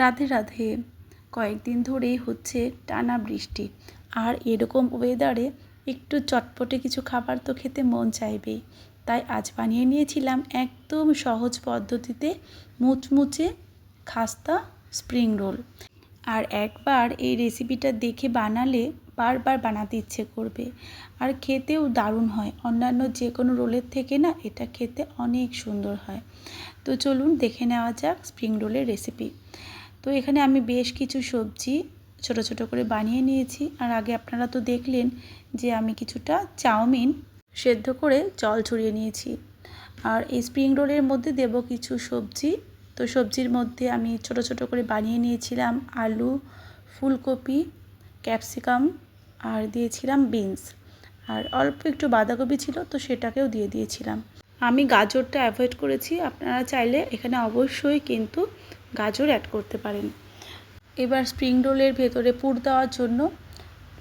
রাধে রাধে। কয়েকদিন ধরেই হচ্ছে টানা বৃষ্টি, আর এরকম ওয়েদারে একটু চটপটে কিছু খাবার তো খেতে মন চাইবেই। তাই আজ বানিয়ে নিয়েছিলাম একদম সহজ পদ্ধতিতে মুচমুচে খাস্তা স্প্রিং রোল। আর একবার এই রেসিপিটা দেখে বানালে বারবার বানাতে ইচ্ছে করবে, আর খেতেও দারুণ হয়। অন্যান্য যে কোনো রোলের থেকে না এটা খেতে অনেক সুন্দর হয়। তো চলুন দেখে নেওয়া যাক স্প্রিং রোলের রেসিপি। তো এখানে আমি বেশ কিছু সবজি ছোট ছোট করে বানিয়ে নিয়েছি। আর আগে আপনারা তো দেখলেন যে আমি কিছুটা চাউমিন সেদ্ধ করে জল ছড়িয়ে নিয়েছি। আর এই স্প্রিং রোলের মধ্যে দেব কিছু সবজি। তো সবজির মধ্যে আমি ছোট ছোট করে বানিয়ে নিয়েছিলাম আলু, ফুলকপি, ক্যাপসিকাম, আর দিয়েছিলাম বিনস, আর অল্প একটু বাঁধাকপি ছিল তো সেটাকেও দিয়ে দিয়েছিলাম। আমি গাজরটা অ্যাভয়েড করেছি, আপনারা চাইলে এখানে অবশ্যই কিন্তু গাজর অ্যাড করতে পারেন। এবার স্প্রিং রোলের ভেতরে পুর দেওয়ার জন্য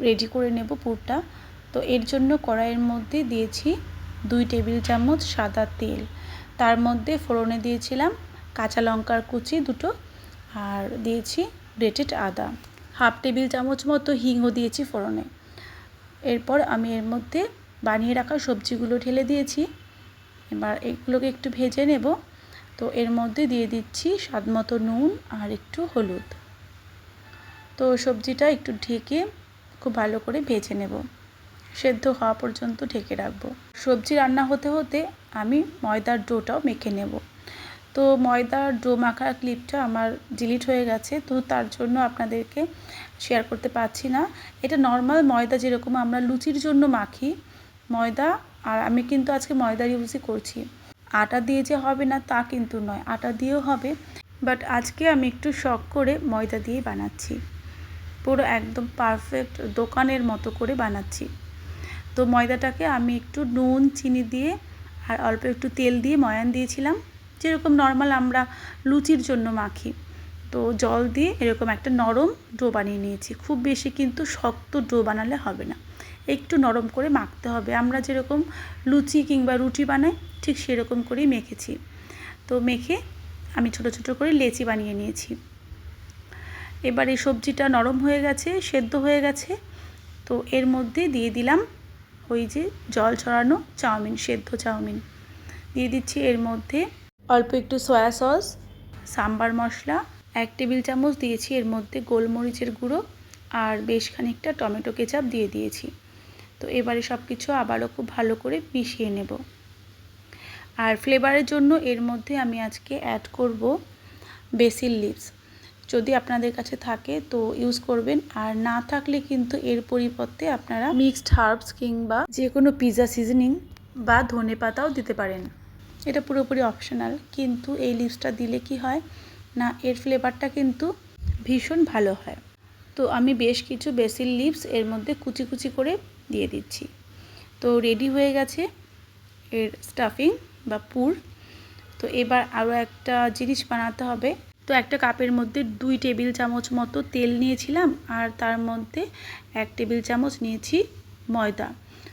রেডি করে নেব পুরটা। তো এর জন্য কড়াইয়ের মধ্যে দিয়েছি 2 টেবিল চামচ সাদা তেল। তার মধ্যে ফোড়নে দিয়েছিলাম কাঁচা লঙ্কার কুচি 2টো, আর দিয়েছি গ্রেটেড আদা। 1/2 টেবিল চামচ মতো হিংও দিয়েছি ফোড়নে। এরপর আমি এর মধ্যে বানিয়ে রাখা সবজিগুলো ঢেলে দিয়েছি। এবার এগুলোকে একটু ভেজে নেব। তো এর মধ্যে দিয়ে দিচ্ছি স্বাদমতো নুন আর একটু হলুদ। তো সবজিটা একটু ঢেকে খুব ভালো করে ভেজে নেব, সেদ্ধ হওয়া পর্যন্ত ঢেকে রাখবো। সবজি রান্না হতে হতে আমি ময়দার ডোটাও মেখে নেব। তো ময়দার ডো মাখার ক্লিপটা আমার ডিলিট হয়ে গেছে, তো তার জন্য আপনাদেরকে শেয়ার করতে পারছি না। এটা নর্মাল ময়দা যেরকম আমরা লুচির জন্য মাখি ময়দা, আর আমি কিন্তু আজকে ময়দার ইউজই করছি। আটা দিয়ে যে হবে না তা কিন্তু নয়, আটা দিয়েও হবে, বাট আজকে আমি একটু শখ করে ময়দা দিয়ে বানাচ্ছি। পুরো একদম পারফেক্ট দোকানের মতো করে বানাচ্ছি। তো ময়দাটাকে আমি একটু নুন চিনি দিয়ে আর অল্প একটু তেল দিয়ে ময়ান দিয়েছিলাম, যেরকম নর্মাল আমরা লুচির জন্য মাখি। তো জল দিয়ে এরকম একটা নরম ডো বানিয়ে নিয়েছি। খুব বেশি কিন্তু শক্ত ডো বানালে হবে না, একটু নরম করে মাখতে হবে। আমরা যেরকম লুচি কিংবা রুটি বানাই ঠিক সেরকম করেই মেখেছি। তো মেখে আমি ছোট ছোট করে লেচি বানিয়ে নিয়েছি। এবার এই সবজিটা নরম হয়ে গেছে, সেদ্ধ হয়ে গেছে। তো এর মধ্যে দিয়ে দিলাম ওই যে জল ছড়ানো চাউমিন, সেদ্ধ চাউমিন দিয়ে দিচ্ছি। এর মধ্যে অল্প একটু সয়া সস, সাম্বার মশলা 1 টেবিল চামচ দিয়েছি। এর মধ্যে গোলমরিচের গুঁড়ো আর বেশ খানিকটা টমেটো কেচাপ দিয়ে দিয়েছি। তো এবারে সব কিছু আবারও খুব ভালো করে মিশিয়ে নেব। আর ফ্লেভারের জন্য এর মধ্যে আমি আজকে অ্যাড করব বেসিল লিভস। যদি আপনাদের কাছে থাকে তো ইউজ করবেন, আর না থাকলে কিন্তু এর পরিবর্তে আপনারা মিক্সড হার্বস কিংবা যে কোনো পিৎজা সিজনিং বা ধনেপাতাও দিতে পারেন। এটা পুরোপুরি অপশনাল, কিন্তু এই লিভসটা দিলে কি হয় না, এর ফ্লেভারটা কিন্তু ভীষণ ভালো হয়। তো আমি বেশ কিছু বেসিল লিভস এর মধ্যে কুচি কুচি করে দিয়ে দিচ্ছি। তো রেডি হয়ে গেছে এর স্টাফিং বা পুর। তো এবার আরও একটা জিনিস বানাতে হবে। তো একটা কাপের মধ্যে 2 টেবিল চামচ মতো তেল নিয়েছিলাম, আর তার মধ্যে 1 টেবিল চামচ নিয়েছি ময়দা।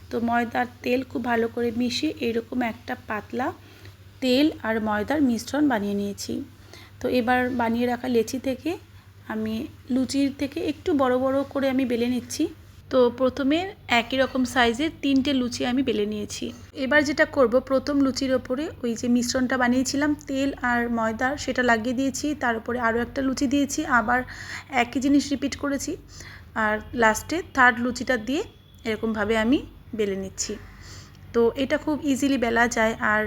তো ময়দার তেল খুব ভালো করে মিশিয়ে এরকম একটা পাতলা তেল আর ময়দার মিশ্রণ বানিয়ে নিয়েছি। তো এবার বানিয়ে রাখা লেচি থেকে আমি লুচির থেকে একটু বড় বড় করে আমি বেলে নিচ্ছি। তো প্রথমে একই রকম সাইজের 3টে লুচি আমি বেলে নিয়েছি। এবার যেটা করব, প্রথম লুচির ওপরে ওই যে মিশ্রণটা বানিয়েছিলাম তেল আর ময়দার সেটা লাগিয়ে দিয়েছি। তার উপরে আরও একটা লুচি দিয়েছি, আবার একই জিনিস রিপিট করেছি, আর লাস্টে থার্ড লুচিটা দিয়ে এরকমভাবে আমি বেলে নিচ্ছি। তো এটা খুব ইজিলি বেলা যায়, আর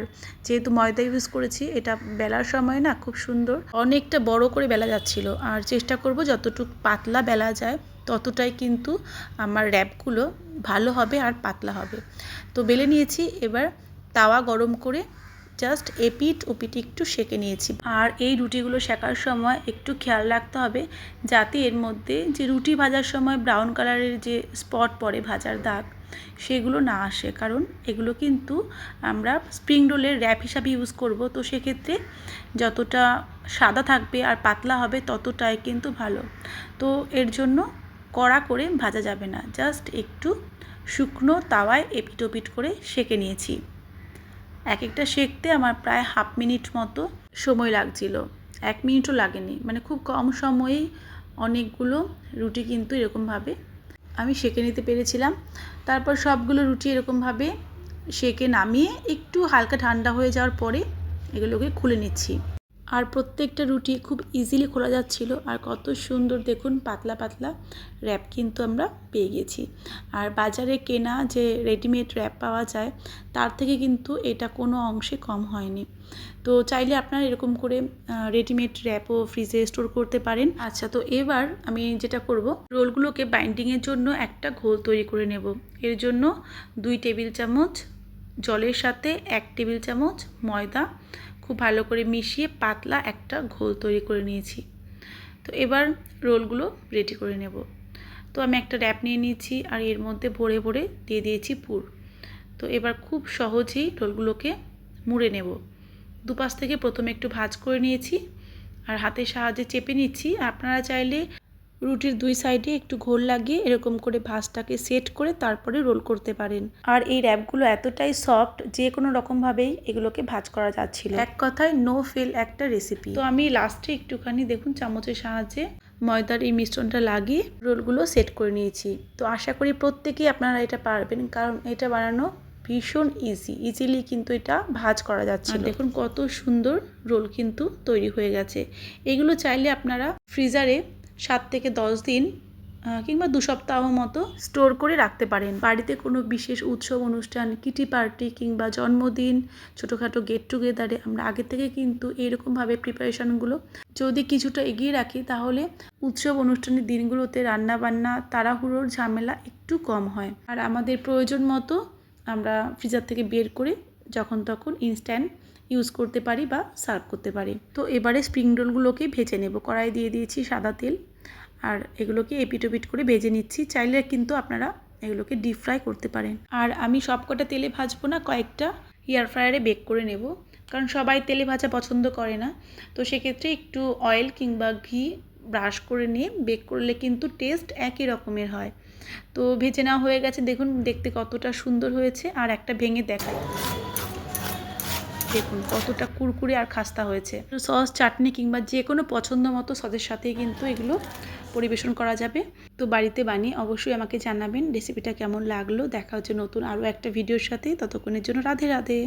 যেহেতু ময়দা ইউজ করেছি এটা বেলার সময় না খুব সুন্দর অনেকটা বড় করে বেলা যাচ্ছিল। আর চেষ্টা করব যতটুকু পাতলা বেলা যায় ততটাই কিন্তু আমার র্যাপগুলো ভালো হবে আর পাতলা হবে। তো বেলে নিয়েছি। এবার তাওয়া গরম করে জাস্ট এপিট ওপিট একটু সেঁকে নিয়েছি। আর এই রুটিগুলো সেঁকার সময় একটু খেয়াল রাখতে হবে যাতে এর মধ্যে যে রুটি ভাজার সময় ব্রাউন কালারের যে স্পট পড়ে ভাজার দাগ সেগুলো না আসে, কারণ এগুলো কিন্তু আমরা স্প্রিং রোলের র্যাপ হিসাবে ইউজ করব। তো সেক্ষেত্রে যতটা সাদা থাকবে আর পাতলা হবে ততটাই কিন্তু ভালো। তো এর জন্য কড়া করে ভাজা যাবে না, জাস্ট একটু শুকনো তাওয়ায় এপিট ওপিট করে সেঁকে নিয়েছি। এক একটা সেঁকতে আমার প্রায় 1/2 মিনিট মতো সময় লাগছিল। 1 মিনিটও লাগেনি, মানে খুব কম সময়েই অনেকগুলো রুটি কিন্তু এরকমভাবে আমি সেঁকে নিতে পেরেছিলাম। তারপর সবগুলো রুটি এরকমভাবে সেঁকে নামিয়ে একটু হালকা ঠান্ডা হয়ে যাওয়ার পরে এগুলোকে খুলে নিচ্ছি। আর প্রত্যেকটা রুটি খুব ইজিলি খোলা যাচ্ছিল। আর কত সুন্দর দেখুন পাতলা পাতলা র্যাপ কিন্তু আমরা পেয়ে গেছি। আর বাজারে কেনা যে রেডিমেড র্যাপ পাওয়া যায় তার থেকে কিন্তু এটা কোনো অংশে কম হয়নি। তো চাইলে আপনারা এরকম করে রেডিমেড র্যাপও ফ্রিজে স্টোর করতে পারেন। আচ্ছা, তো এবার আমি যেটা করব, রোলগুলোকে বাইন্ডিংয়ের জন্য একটা ঘোল তৈরি করে নেব। এর জন্য 2 টেবিল চামচ জলের সাথে 1 টেবিল চামচ ময়দা খুব ভালো করে মিশিয়ে পাতলা একটা ঘোল তৈরি করে নিয়েছি। তো এবার রোলগুলো রেডি করে নেব। তো আমি একটা র্যাপ নিয়ে নিয়েছি আর এর মধ্যে ভরে ভরে দিয়ে দিয়েছি পুর। তো এবার খুব সহজেই রোলগুলোকে মুড়ে নেব। দুপাশ থেকে প্রথমে একটু ভাঁজ করে নিয়েছি আর হাতের সাহায্যে চেপে নিচ্ছি। আপনারা চাইলে রুটির 2 সাইডে একটু ঘোল লাগিয়ে এরকম করে ভাঁজটাকে সেট করে তারপরে রোল করতে পারেন। আর এই র্যাপগুলো এতটাই সফট, যে কোনো রকমভাবেই এগুলোকে ভাঁজ করা যাচ্ছিল। এক কথায় নো ফেল একটা রেসিপি। তো আমি লাস্টে একটুখানি দেখুন চামচের সাহায্যে ময়দার এই মিশ্রণটা লাগিয়ে রোলগুলো সেট করে নিয়েছি। তো আশা করি প্রত্যেকেই আপনারা এটা পারবেন, কারণ এটা বানানো ভীষণ ইজিলি কিন্তু এটা ভাঁজ করা যাচ্ছে। দেখুন কত সুন্দর রোল কিন্তু তৈরি হয়ে গেছে। এগুলো চাইলে আপনারা ফ্রিজারে 7 থেকে 10 দিন কিংবা 2 সপ্তাহ মতো স্টোর করে রাখতে পারেন। বাড়িতে কোনো বিশেষ উৎসব অনুষ্ঠান, কিটি পার্টি কিংবা জন্মদিন, ছোটোখাটো গেট টুগেদারে আমরা আগে থেকে কিন্তু এইরকমভাবে প্রিপারেশানগুলো যদি কিছুটা এগিয়ে রাখি, তাহলে উৎসব অনুষ্ঠানের দিনগুলোতে রান্নাবান্না তাড়াহুড়োর ঝামেলা একটু কম হয়। আর আমাদের প্রয়োজন মতো আমরা ফ্রিজার থেকে বের করে যখন তখন ইনস্ট্যান্ট ইউজ করতে পারি বা সার্ভ করতে পারি। তো এবারে স্প্রিং রোলগুলোকে ভেজে নেব। কড়াই দিয়ে দিয়েছি সাদা তেল আর এগুলোকে এপিট ওপিট করে ভেজে নিচ্ছি। চাইলে কিন্তু আপনারা এগুলোকে ডিপ ফ্রাই করতে পারেন। আর আমি সবকটা তেলে ভাজবো না, কয়েকটা এয়ার ফ্রায়ারে বেক করে নেব, কারণ সবাই তেলে ভাজা পছন্দ করে না। তো সেক্ষেত্রে একটু অয়েল কিংবা ঘি ব্রাশ করে নিয়ে বেক করলে কিন্তু টেস্ট একই রকমের হয়। তো ভেজে নেওয়া হয়ে গেছে, দেখুন দেখতে কতটা সুন্দর হয়েছে। আর একটা ভেঙে দেখাই, দেখুন কতটা কুরকুরে আর খাস্তা হয়েছে। সস, চাটনি কিংবা যে কোনো পছন্দ মতো সসের সাথেই কিন্তু এগুলো পরিবেশন করা যাবে। তো বাড়িতে বানিয়ে অবশ্যই আমাকে জানাবেন রেসিপিটা কেমন লাগলো। দেখা হচ্ছে নতুন আরও একটা ভিডিওর সাথে। ততক্ষণের জন্য রাধে রাধে।